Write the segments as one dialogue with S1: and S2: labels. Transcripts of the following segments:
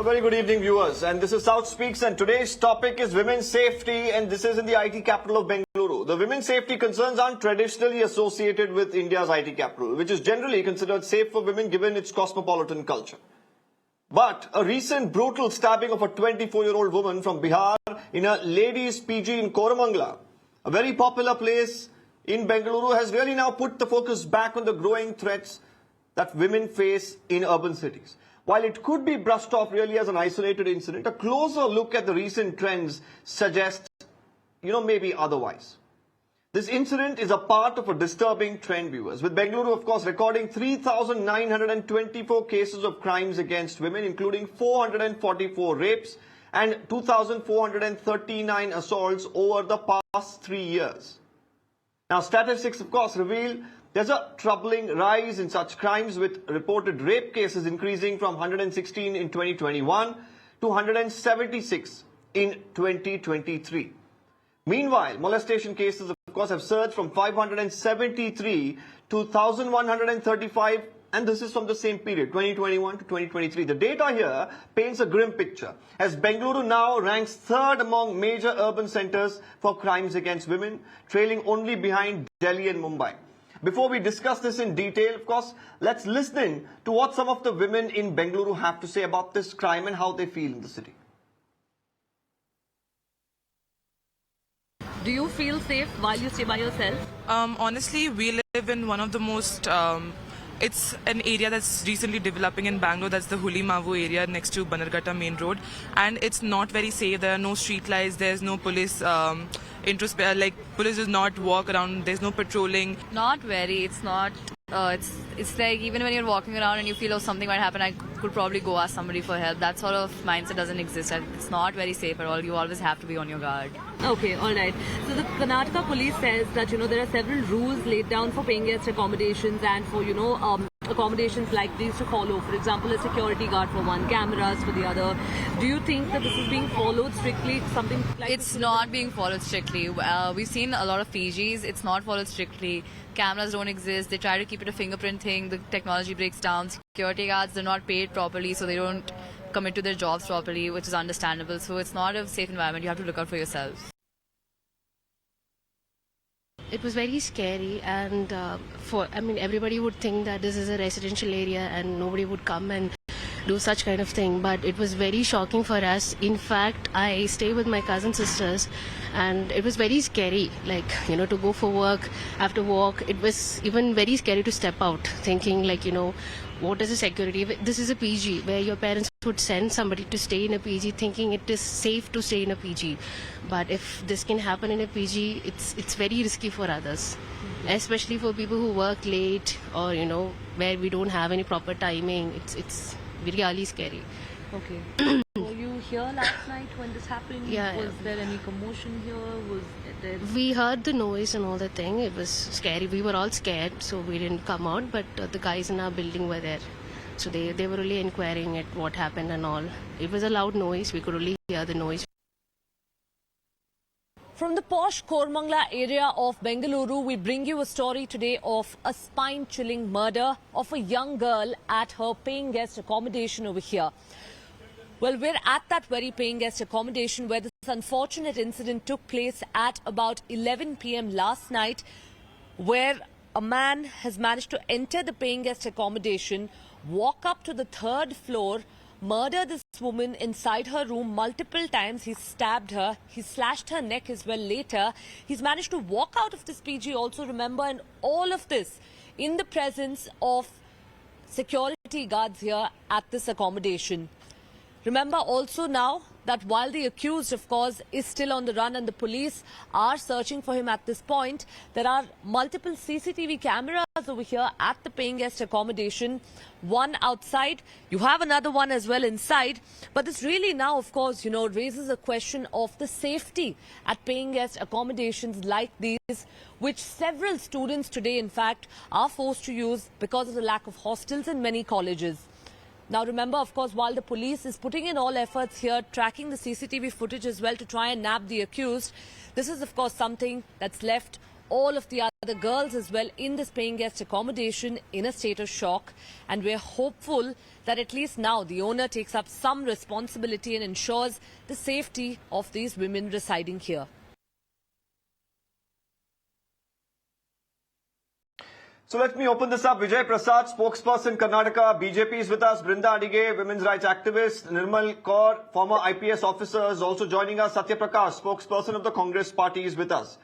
S1: A very good evening, viewers. And this is South Speaks, and today's topic is women's safety, and this is in the IT capital of Bengaluru. The women's safety concerns aren't traditionally associated with India's IT capital, which is generally considered safe for women given its cosmopolitan culture. But a recent brutal stabbing of a 24-year-old woman from Bihar in a ladies' PG in Koramangala, a very popular place in Bengaluru, has really now put the focus back on the growing threats that women face in urban cities. While it could be brushed off really as an isolated incident, a closer look at the recent trends suggests, maybe otherwise. This incident is a part of a disturbing trend, viewers, with Bengaluru, of course, recording 3,924 cases of crimes against women, including 444 rapes and 2,439 assaults over the past 3 years. Now, statistics, of course, reveal there's a troubling rise in such crimes, with reported rape cases increasing from 116 in 2021 to 176 in 2023. Meanwhile, molestation cases, of course, have surged from 573 to 1,135, and this is from the same period, 2021 to 2023. The data here paints a grim picture, as Bengaluru now ranks third among major urban centers for crimes against women, trailing only behind Delhi and Mumbai. Before we discuss this in detail, of course, let's listen to what some of the women in Bengaluru have to say about this crime and how they feel in the city.
S2: Do you feel safe while you stay by yourself?
S3: Honestly, we live in one of the most... it's an area that's recently developing in Bangalore. That's the Huli Mavu area next to Bannerghatta main road. And it's not very safe. There are no street lights. There's no police... police does not walk around. There's no patrolling.
S4: Not very. It's not. It's like even when you're walking around and you feel something might happen, I could probably go ask somebody for help. That sort of mindset doesn't exist. It's not very safe at all. You always have to be on your guard.
S2: Okay, all right. So the Karnataka police says that there are several rules laid down for paying guest accommodations and for accommodations like these to follow. For example, a security guard for one, cameras for the other. Do you think that this is being followed strictly? Something like
S4: it's not being followed strictly. We've seen a lot of PGs. It's not followed strictly. Cameras don't exist. They try to keep it a fingerprint thing. The technology breaks down. Security guards, they're not paid properly, so they don't commit to their jobs properly, which is understandable. So it's not a safe environment. You have to look out for yourselves.
S5: It was very scary, and everybody would think that this is a residential area and nobody would come and do such kind of thing, but it was very shocking for us. In fact, I stay with my cousin sisters, and it was very scary, to go for work, after work. It was even very scary to step out, thinking what is the security? This is a PG where your parents would send somebody to stay in a PG thinking it is safe to stay in a PG. But if this can happen in a PG, it's very risky for others, especially for people who work late or, where we don't have any proper timing. It's really scary.
S2: Okay. Were you here last night when this happened?
S5: Yeah.
S2: Was there any commotion here?
S5: We heard the noise and all that thing. It was scary. We were all scared, so we didn't come out. But the guys in our building were there. So they were really inquiring at what happened and all. It was a loud noise. We could only hear the noise.
S2: From the posh Koramangala area of Bengaluru, we bring you a story today of a spine-chilling murder of a young girl at her paying guest accommodation over here. Well, we're at that very paying guest accommodation where this unfortunate incident took place at about 11 p.m. last night, where a man has managed to enter the paying guest accommodation, walk up to the third floor, murder this woman inside her room multiple times. He stabbed her. He slashed her neck as well later. He's managed to walk out of this PG also, remember, and all of this in the presence of security guards here at this accommodation. Remember also now that while the accused, of course, is still on the run and the police are searching for him at this point, there are multiple CCTV cameras over here at the paying guest accommodation. One outside, you have another one as well inside. But this really now, of course, raises a question of the safety at paying guest accommodations like these, which several students today, in fact, are forced to use because of the lack of hostels in many colleges. Now, remember, of course, while the police is putting in all efforts here, tracking the CCTV footage as well to try and nab the accused, this is, of course, something that's left all of the other girls as well in this paying guest accommodation in a state of shock. And we're hopeful that at least now the owner takes up some responsibility and ensures the safety of these women residing here.
S1: So let me open this up. Vijay Prasad, spokesperson Karnataka, BJP is with us. Brinda Adige, women's rights activist. Nirmal Kaur, former IPS officer, is also joining us. Satya Prakash, spokesperson of the Congress party, is with us.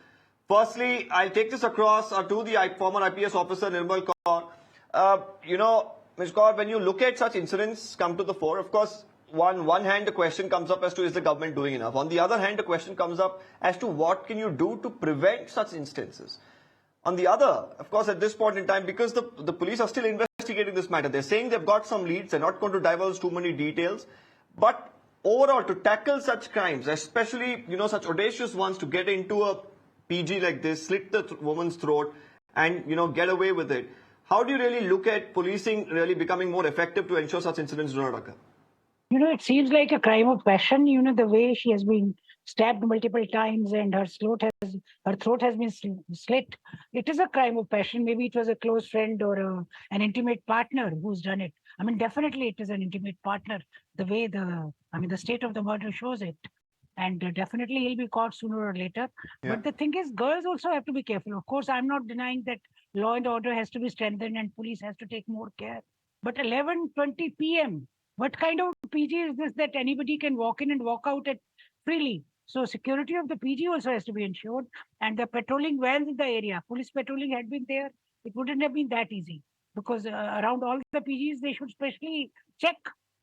S1: Firstly, I'll take this across to the former IPS officer, Nirmal Kaur. Ms. Kaur, when you look at such incidents come to the fore, of course, on one hand, the question comes up as to is the government doing enough? On the other hand, the question comes up as to what can you do to prevent such instances? On the other, of course, at this point in time, because the police are still investigating this matter, they're saying they've got some leads, they're not going to divulge too many details. But overall, to tackle such crimes, especially, such audacious ones, to get into a PG like this, slit the woman's throat and, get away with it. How do you really look at policing really becoming more effective to ensure such incidents do not occur?
S6: It seems like a crime of passion, the way she has been stabbed multiple times and her throat has been slit. It is a crime of passion. Maybe it was a close friend or an intimate partner who's done it. I mean, definitely it is an intimate partner, the way the state of the murder shows it. And definitely he'll be caught sooner or later. Yeah. But the thing is, girls also have to be careful. Of course, I'm not denying that law and order has to be strengthened and police has to take more care. But 11:20 p.m., what kind of PG is this that anybody can walk in and walk out at freely? So security of the PG also has to be ensured. And the patrolling vans in the area, police patrolling had been there, it wouldn't have been that easy. Because around all the PGs, they should specially check.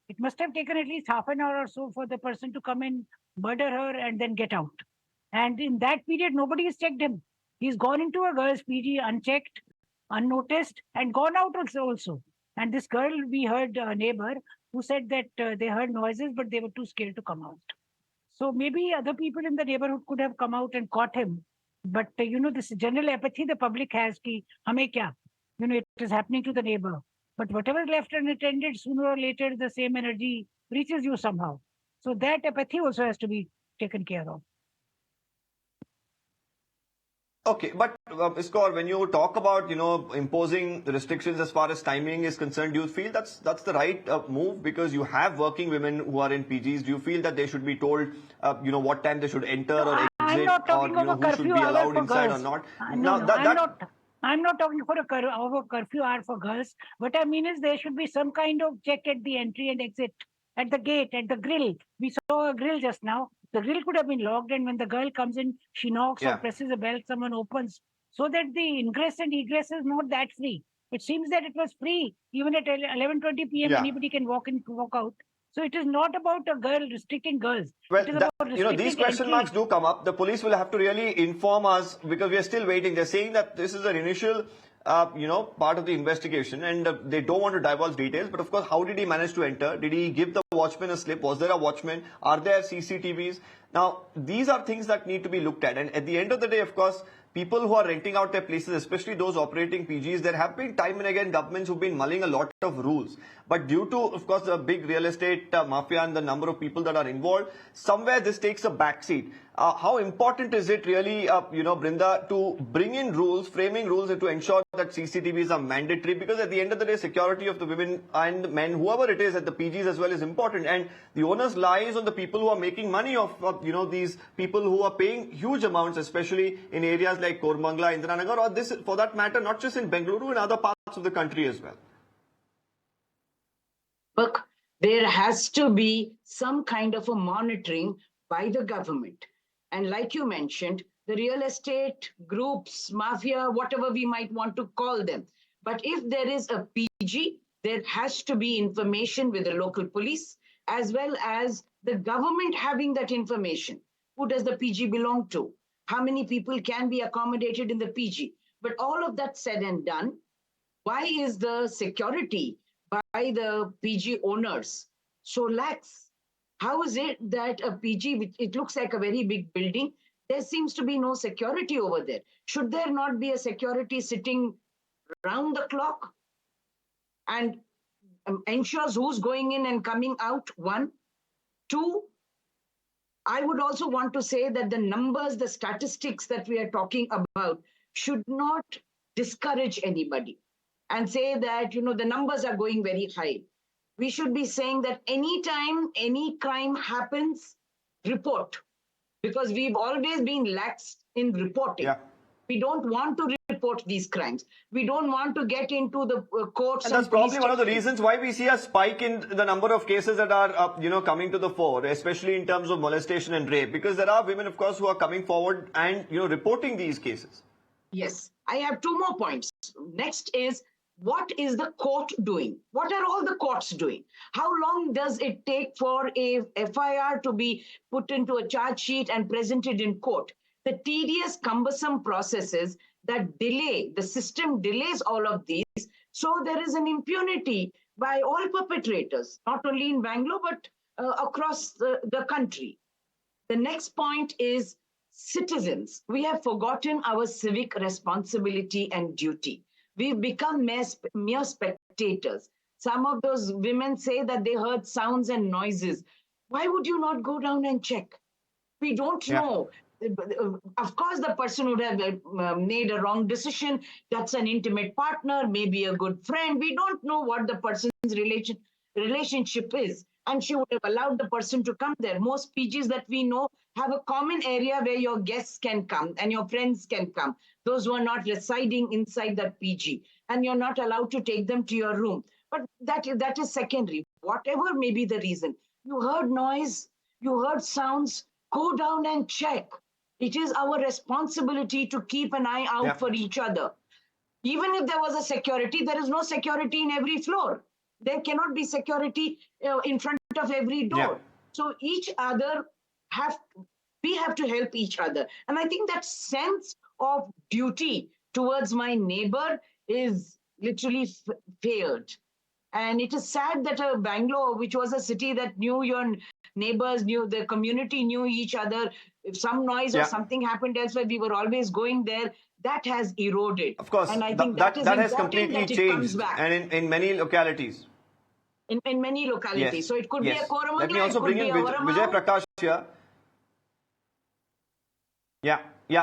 S6: It must have taken at least half an hour or so for the person to come in, murder her and then get out. And in that period, nobody has checked him. He's gone into a girl's PG unchecked, unnoticed, and gone out also. And this girl, we heard a neighbor who said that they heard noises, but they were too scared to come out. So maybe other people in the neighborhood could have come out and caught him. But, this general apathy the public has, ki, hame kya? It is happening to the neighbor. But whatever is left unattended, sooner or later, the same energy reaches you somehow. So that apathy also has to be taken care of.
S1: Okay, but Ms. Kaur, when you talk about, imposing the restrictions as far as timing is concerned, do you feel that's the right move? Because you have working women who are in PGs. Do you feel that they should be told, what time they should enter or exit, or who should be allowed inside or not?
S6: I'm not talking for a curfew hour for girls. What I mean is there should be some kind of check at the entry and exit, at the gate, at the grill. We saw a grill just now. The grill could have been locked, and when the girl comes in, she knocks or presses a bell, someone opens, so that the ingress and egress is not that free. It seems that it was free. Even at 11:20 p.m., anybody can walk in, walk out. So it is not about a girl restricting girls.
S1: Well,
S6: it is about restricting
S1: these question marks do come up. The police will have to really inform us because we are still waiting. They're saying that this is an initial part of the investigation and they don't want to divulge details. But of course, how did he manage to enter? Did he give the watchman a slip? Was there a watchman? Are there CCTVs? Now, these are things that need to be looked at. And at the end of the day, of course, people who are renting out their places, especially those operating PGs, there have been time and again governments who've been mulling a lot of rules. But due to, of course, the big real estate mafia and the number of people that are involved, somewhere this takes a backseat. How important is it really, Brinda, to bring in rules, framing rules, and to ensure that CCTVs are mandatory? Because at the end of the day, security of the women and men, whoever it is at the PGs as well, is important. And the onus lies on the people who are making money of, these people who are paying huge amounts, especially in areas like Kormangla, Indiranagar, or this, for that matter, not just in Bengaluru, in other parts of the country as well.
S7: Look, there has to be some kind of a monitoring by the government. And like you mentioned, the real estate groups, mafia, whatever we might want to call them. But if there is a PG, there has to be information with the local police, as well as the government having that information. Who does the PG belong to? How many people can be accommodated in the PG? But all of that said and done, why is the security by the PG owners so lax? How is it that a PG, it looks like a very big building, there seems to be no security over there? Should there not be a security sitting round the clock and ensures who's going in and coming out? One. Two, I would also want to say that the numbers, the statistics that we are talking about, should not discourage anybody and say that, the numbers are going very high. We should be saying that anytime any crime happens, report. Because we've always been lax in reporting.
S1: Yeah.
S7: We don't want to report these crimes. We don't want to get into the courts.
S1: And that's probably one of the reasons why we see a spike in the number of cases that are, coming to the fore, especially in terms of molestation and rape, because there are women, of course, who are coming forward and, reporting these cases.
S7: Yes, I have two more points. Next is, what is the court doing? What are all the courts doing? How long does it take for a FIR to be put into a charge sheet and presented in court? The tedious, cumbersome processes that delay, the system delays all of these. So there is an impunity by all perpetrators, not only in Bangalore, but across the country. The next point is citizens. We have forgotten our civic responsibility and duty. We've become mere spectators. Some of those women say that they heard sounds and noises. Why would you not go down and check? We don't know. Of course, the person would have made a wrong decision. That's an intimate partner, maybe a good friend. We don't know what the person's relationship is. And she would have allowed the person to come there. Most PGs that we know have a common area where your guests can come and your friends can come. Those who are not residing inside that PG. And you're not allowed to take them to your room. But that is secondary. Whatever may be the reason. You heard noise, you heard sounds, go down and check. It is our responsibility to keep an eye out for each other. Even if there was a security, there is no security in every floor. There cannot be security in front of every door.
S1: Yeah.
S7: So we have to help each other. And I think that sense of duty towards my neighbor is literally failed. And it is sad that Bangalore, which was a city that knew your neighbors, knew the community, knew each other. If some noise or something happened elsewhere, we were always going there. That has eroded.
S1: Of course,
S7: and I think
S1: that
S7: is
S1: has
S7: important
S1: completely
S7: that it
S1: changed,
S7: comes back.
S1: and in many localities.
S7: In many localities.
S1: Yes.
S7: So it could be a Koramangala,
S1: Let me also
S7: it could
S1: bring
S7: be
S1: in
S7: a
S1: Vijay
S7: Varamau.
S1: Prakash here. Yeah.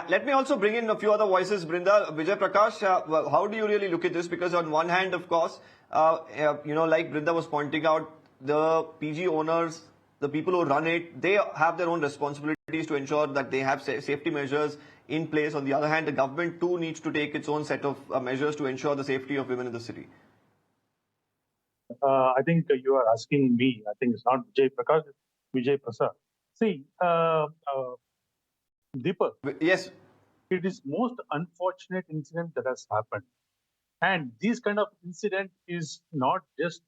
S1: Let me also bring in a few other voices, Brinda. Vijay Prakash, how do you really look at this? Because on one hand, of course, like Brinda was pointing out, the PG owners, the people who run it, they have their own responsibilities to ensure that they have safety measures in place. On the other hand, the government too needs to take its own set of measures to ensure the safety of women in the city.
S8: I think you are asking me. I think it's not Vijay Prakash, it's Vijay Prasad. See, Deepak.
S1: Yes.
S8: It is most unfortunate incident that has happened. And this kind of incident is not just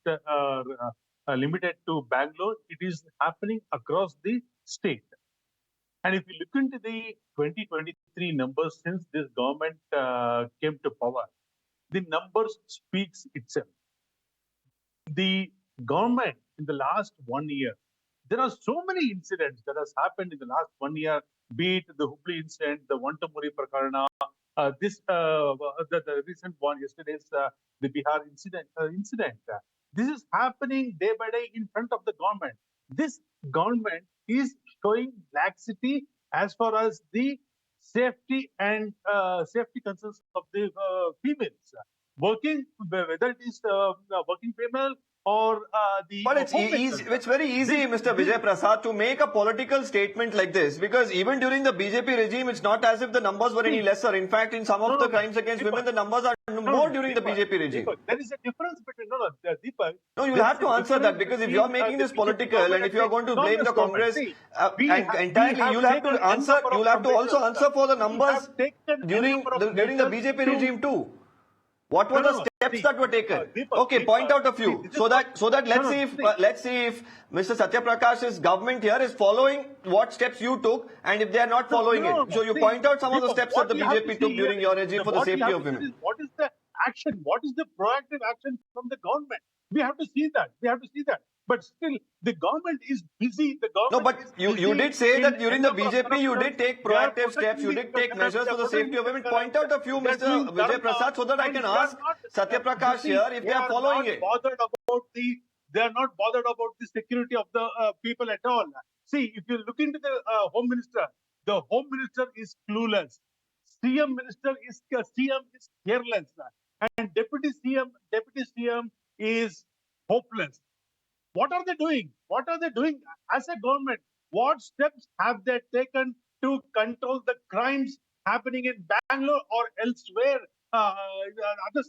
S8: limited to Bangalore. It is happening across the state. And if you look into the 2023 numbers since this government came to power, the numbers speaks itself. The government in the last 1 year, there are so many incidents that has happened in the last 1 year, be it the Hubli incident, the Vantamuri Prakarana, the recent one yesterday's the Bihar incident. This is happening day by day in front of the government. This government is showing laxity as far as the safety and safety concerns of the females working, whether it is working female or the.
S1: But it's very easy, Mr. Vijay Prasad, to make a political statement like this, because even during the BJP regime, it's not as if the numbers were any lesser. In fact, in some of the crimes against women, the numbers are more during the BJP regime.
S8: There is a difference between Deepak.
S1: No, you'll have to answer that, because if you're making this political and if you're going to blame the Congress entirely, you'll have to answer. You'll have to also answer for the numbers during the BJP regime too. What were the steps that were taken? Okay, point out a few, so that let's see if Mr. Satya Prakash's government here is following what steps you took, and if they are not following it. So you point out some of the steps that the BJP took during your regime for the safety of women.
S8: What is the action? What is the proactive action from the government? We have to see that. But still, the government is busy.
S1: No, but you did say that during the BJP you did take proactive steps, you did take measures for the safety of women. Point out a few, Mr. Vijay Prasad, so that I can ask Satya Prakash here if they are following it.
S8: They are not bothered about the security of the people at all. See, if you look into the Home Minister is clueless. CM is careless, and Deputy CM is hopeless. What are they doing? What are they doing as a government? What steps have they taken to control the crimes happening in Bangalore or elsewhere, other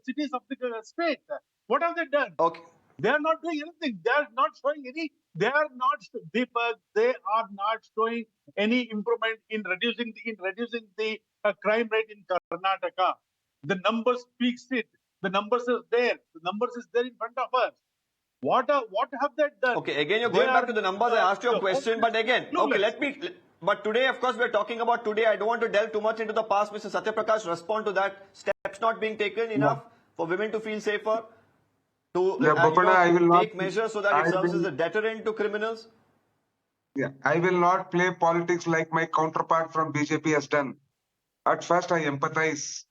S8: cities of the state? What have they done?
S1: Okay.
S8: They are not doing anything. They are not showing any. They are not, Deepak. They are not showing any improvement in reducing the crime rate in Karnataka. The numbers speaks it. The numbers is there. The numbers is there in front of us. What have they done?
S1: Okay, again, you're going back to the numbers. I asked you a question, but again, okay, but today, of course, we're talking about today. I don't want to delve too much into the past. Mr. Satyaprakash, respond to that. Steps not being taken enough for women to feel safer, to take measures so that it serves as a deterrent to criminals?
S9: Yeah, I will not play politics like my counterpart from BJP has done. At first, I empathize.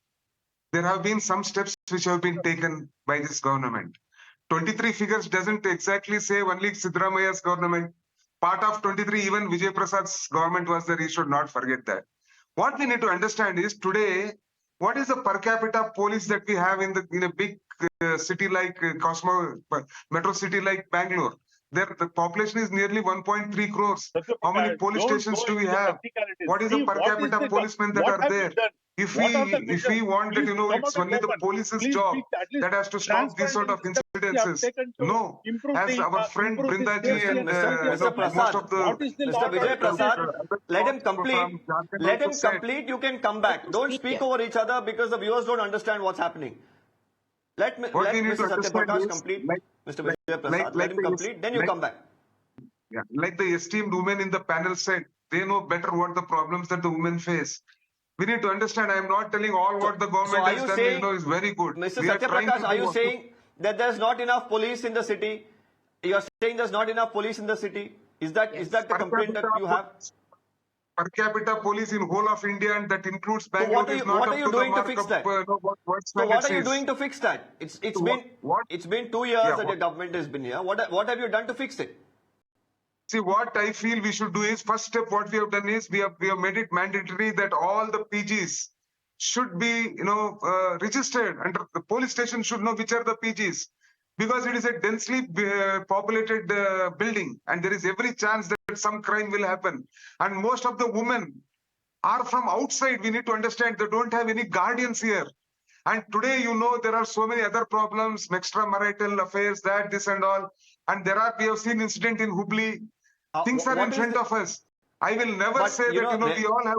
S9: There have been some steps which have been taken by this government. 23 figures doesn't exactly say only Siddaramaya's government. Part of 23, even Vijay Prasad's government was there. You should not forget that. What we need to understand is today, what is the per capita police that we have in a big city like metro city like Bangalore? There, the population is nearly 1.3 crores. How many police stations do we have? What is the per capita policemen that are there? If we want that, it's only the police's job that has to stop these sort of incidences. No, as our friend Brinda ji and
S1: Mr.
S9: most of the
S1: Mr. Vijay Prasad, let him complete. Let him complete. You can come back. Don't speak over each other because the viewers don't understand what's happening. Let Mr. Satyaprakash complete. Mr. Vijay Prasad, let him complete. Then you come back.
S9: Yeah, like the esteemed women in the panel said, they know better what the problems that the women face. We need to understand, I am not telling all what the government has done, is very good.
S1: Mr. Satyaprakash, are you saying that there's not enough police in the city? You're saying there's not enough police in the city? Is that the complaint that you have?
S9: Per capita police in whole of India, and that includes Bangalore.
S1: So what are you doing to fix that? So what are you doing to fix that? It's been 2 years that the government has been here. What have you done to fix it?
S9: See, what I feel we should do is, first step what we have done is we have made it mandatory that all the PGs should be registered, and the police station should know which are the PGs, because it is a densely populated building and there is every chance that some crime will happen. And most of the women are from outside. We need to understand they don't have any guardians here. And today, there are so many other problems, extramarital affairs, this and all. And we have seen incident in Hubli. Things are in front of us. I will never say that, we all have...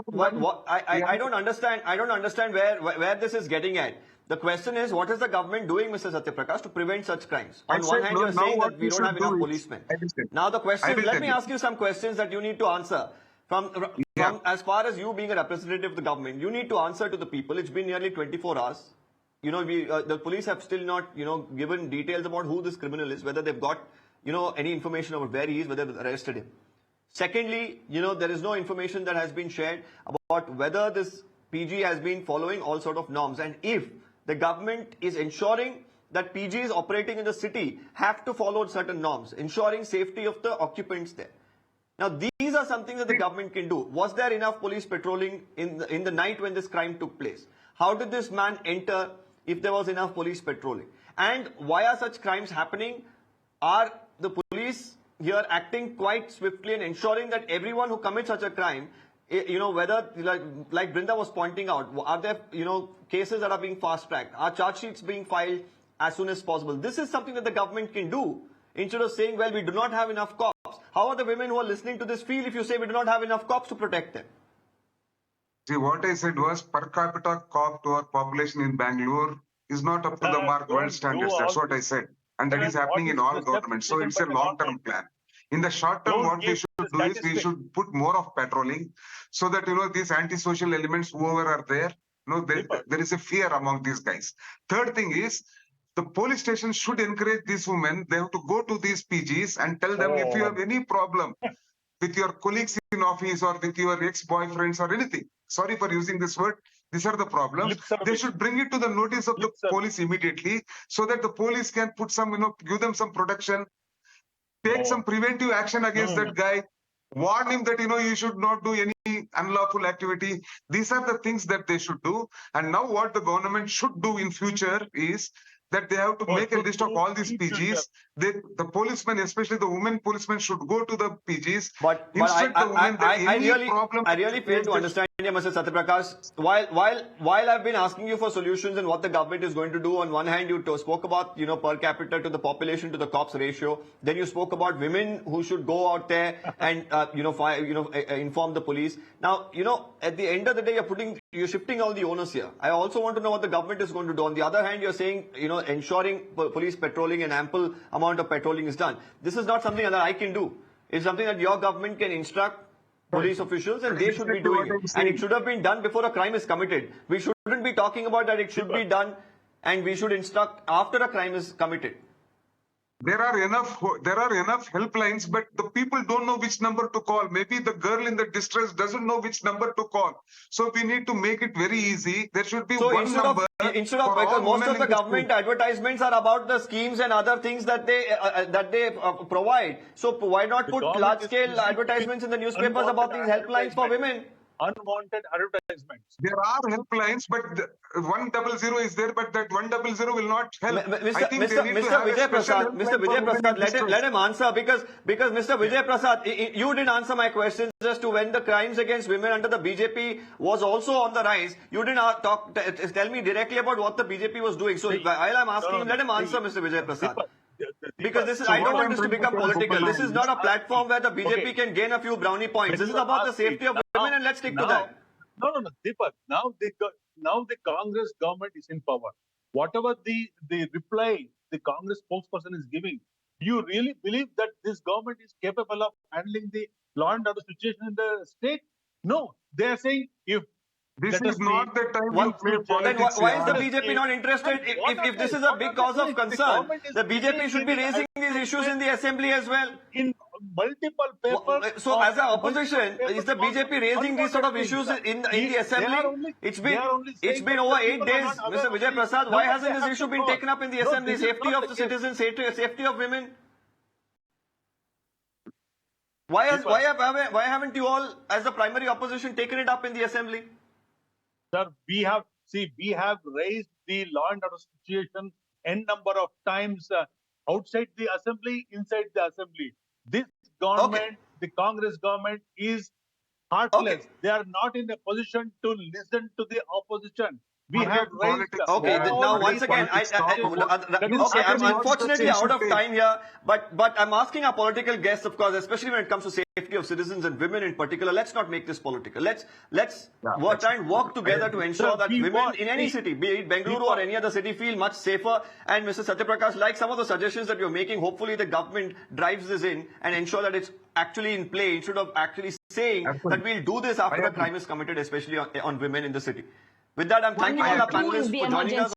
S1: I don't understand. I don't understand where this is getting at. The question is, what is the government doing, Mr. Satyaprakash, to prevent such crimes? On one hand, you're saying that we don't have enough policemen. Now the question, let me ask you some questions that you need to answer. From as far as you being a representative of the government, you need to answer to the people. It's been nearly 24 hours. The police have still not, given details about who this criminal is, whether they've got, any information about where he is, whether they've arrested him. Secondly, there is no information that has been shared about whether this PG has been following all sort of norms, and if the government is ensuring that PGs operating in the city have to follow certain norms, ensuring safety of the occupants there. Now, these are something that the government can do. Was there enough police patrolling in the night when this crime took place? How did this man enter if there was enough police patrolling? And why are such crimes happening? Are the police here acting quite swiftly and ensuring that everyone who commits such a crime, whether, like Brinda was pointing out, are there, cases that are being fast-tracked? Are charge sheets being filed as soon as possible? This is something that the government can do instead of saying, well, we do not have enough cops. How are the women who are listening to this feel if you say we do not have enough cops to protect them?
S9: See, what I said was per capita cop to our population in Bangalore is not up to the mark world standards. That's what I said. And that is happening in all governments. So it's a long-term plan. In the short term, what we should do is we should put more of patrolling so that, these antisocial elements, whoever are there, there is a fear among these guys. Third thing is, the police station should encourage these women. They have to go to these PGs and tell them if you have any problem with your colleagues in office or with your ex-boyfriends or anything. Sorry for using this word. These are the problems. They should bring it to the notice of the police immediately so that the police can put some, give them some protection, take some preventive action against that guy, warn him that, you should not do any unlawful activity. These are the things that they should do. And now what the government should do in future is that they have to make a list of all these PGs. The policemen, especially the women policemen, should go to the PGs.
S1: But
S9: instruct the women that any problem.
S1: I really fail to understand here, Mr. Satyaprakash. While I've been asking you for solutions and what the government is going to do, on one hand you spoke about per capita to the population to the cops ratio. Then you spoke about women who should go out there and inform the police. Now at the end of the day you're shifting all the onus here. I also want to know what the government is going to do. On the other hand, you're saying ensuring police patrolling and ample amount of patrolling is done. This is not something that I can do. It's something that your government can instruct police officials, and they should be doing it. And it should have been done before a crime is committed. We shouldn't be talking about that. It should be done, and we should instruct after a crime is committed.
S9: There are enough helplines, but the people don't know which number to call. Maybe the girl in the distress doesn't know which number to call. So we need to make it very easy. There should be one number.
S1: Instead of because most of the government advertisements are about the schemes and other things that they provide. So why not put large-scale advertisements in the newspapers about these helplines for women?
S8: Unwanted advertisements.
S9: There are helplines, but 100 is there, but that 100 will not help.
S1: Mr. Vijay Prasad, let him answer because Mr. Vijay Prasad, you didn't answer my questions as to when the crimes against women under the BJP was also on the rise. You didn't tell me directly about what the BJP was doing. So while I'm asking him, let him answer, Mr. Vijay Prasad. Because I don't want this to become political. This is not a platform where the BJP can gain a few brownie points. This is about the safety of women, and let's stick to that.
S8: No, Deepak. Now the Congress government is in power. Whatever the reply the Congress spokesperson is giving, do you really believe that this government is capable of handling the law and order situation in the state? No, they are saying if
S9: this is not the time
S1: to play politics. Then why is the BJP not interested? If this is a big cause of concern, the BJP should be raising these issues in the assembly as well.
S8: In multiple papers.
S1: So as an opposition, is the BJP raising these sort of issues in the assembly? It's been over 8 days, Mr. Vijay Prasad. Why hasn't this issue been taken up in the assembly? Safety of the citizens, safety of women. Why haven't you all, as the primary opposition, taken it up in the assembly?
S8: Sir, we have raised the law and order situation n number of times outside the assembly, inside the assembly. This government, the Congress government, is heartless. They are not in a position to listen to the opposition. We have raised.
S1: Now once again, I'm unfortunately out of time here, but I'm asking our political guests, of course, especially when it comes to safety of citizens and women in particular. Let's not make this political. Let's try and work together to ensure that women in any city, be it Bengaluru or any other city, feel much safer. And Mr. Satyaprakash, like some of the suggestions that you're making, hopefully the government drives this in and ensure that it's actually in play instead of actually saying that we'll do this after a crime is committed, especially on women in the city. With that, I'm thanking all our panelists for joining us.